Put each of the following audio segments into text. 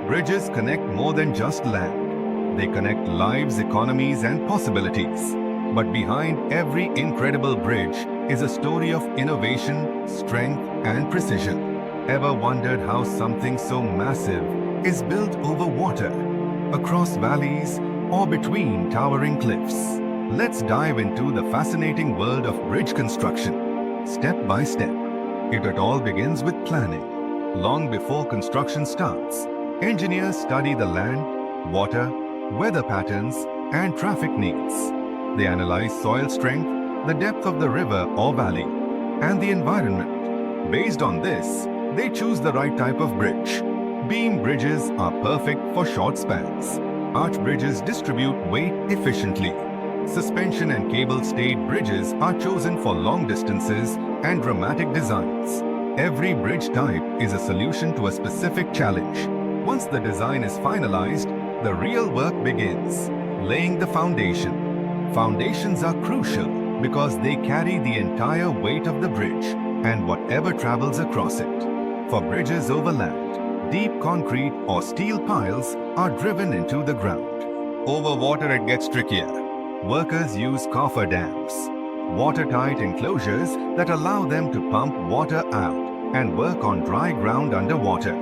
Bridges connect more than just land. They connect lives, economies, and possibilities. But behind every incredible bridge is a story of innovation, strength, and precision. Ever wondered how something so massive is built over water, across valleys, or between towering cliffs? Let's dive into the fascinating world of bridge construction, step by step. It all begins with planning. Long before construction starts, engineers study the land, water, weather patterns, and traffic needs. They analyze soil strength, the depth of the river or valley, and the environment. Based on this, they choose the right type of bridge. Beam bridges are perfect for short spans. Arch bridges distribute weight efficiently. Suspension and cable-stayed bridges are chosen for long distances and dramatic designs. Every bridge type is a solution to a specific challenge. Once the design is finalized, the real work begins, laying the foundation. Foundations are crucial because they carry the entire weight of the bridge and whatever travels across it. For bridges over land, deep concrete or steel piles are driven into the ground. Over water it gets trickier. Workers use cofferdams, watertight enclosures that allow them to pump water out and work on dry ground underwater.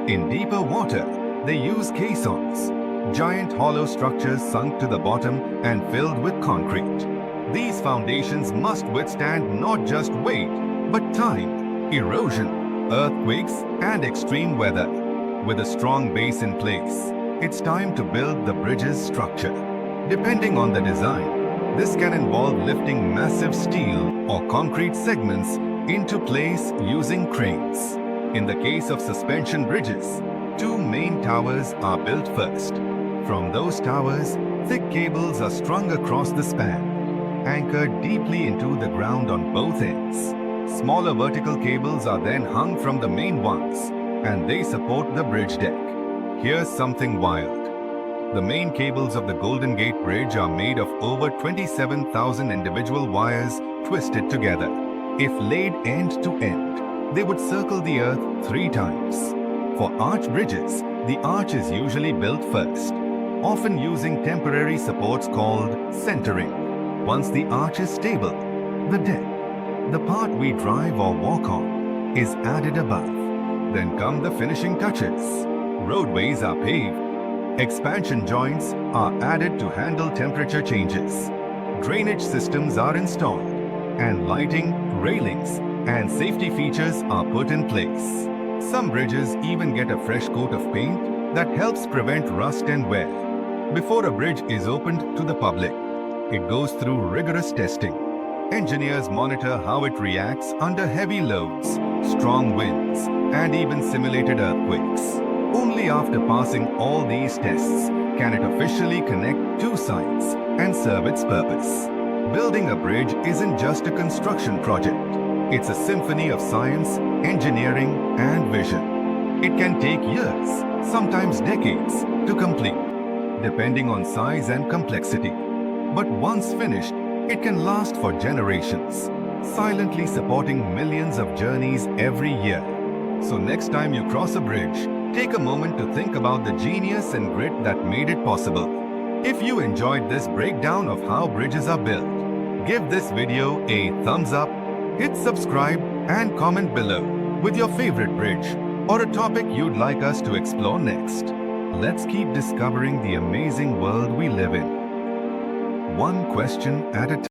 In deeper water, they use caissons, giant hollow structures sunk to the bottom and filled with concrete. These foundations must withstand not just weight, but time, erosion, earthquakes, and extreme weather. With a strong base in place, it's time to build the bridge's structure. Depending on the design, this can involve lifting massive steel or concrete segments into place using cranes. In the case of suspension bridges, two main towers are built first. From those towers, thick cables are strung across the span, anchored deeply into the ground on both ends. Smaller vertical cables are then hung from the main ones, and they support the bridge deck. Here's something wild. The main cables of the Golden Gate Bridge are made of over 27,000 individual wires twisted together. If laid end to end, they would circle the earth 3 times. For arch bridges, the arch is usually built first, often using temporary supports called centering. Once the arch is stable, the deck, the part we drive or walk on, is added above. Then come the finishing touches. Roadways are paved. Expansion joints are added to handle temperature changes. Drainage systems are installed, and lighting, railings, and safety features are put in place. Some bridges even get a fresh coat of paint that helps prevent rust and wear. Before a bridge is opened to the public, it goes through rigorous testing. Engineers monitor how it reacts under heavy loads, strong winds, and even simulated earthquakes. Only after passing all these tests can it officially connect two sides and serve its purpose. Building a bridge isn't just a construction project. It's a symphony of science, engineering, and vision. It can take years, sometimes decades, to complete, depending on size and complexity. But once finished, it can last for generations, silently supporting millions of journeys every year. So next time you cross a bridge, take a moment to think about the genius and grit that made it possible. If you enjoyed this breakdown of how bridges are built, give this video a thumbs up, hit subscribe, and comment below with your favorite bridge or a topic you'd like us to explore next. Let's keep discovering the amazing world we live in, one question at a time.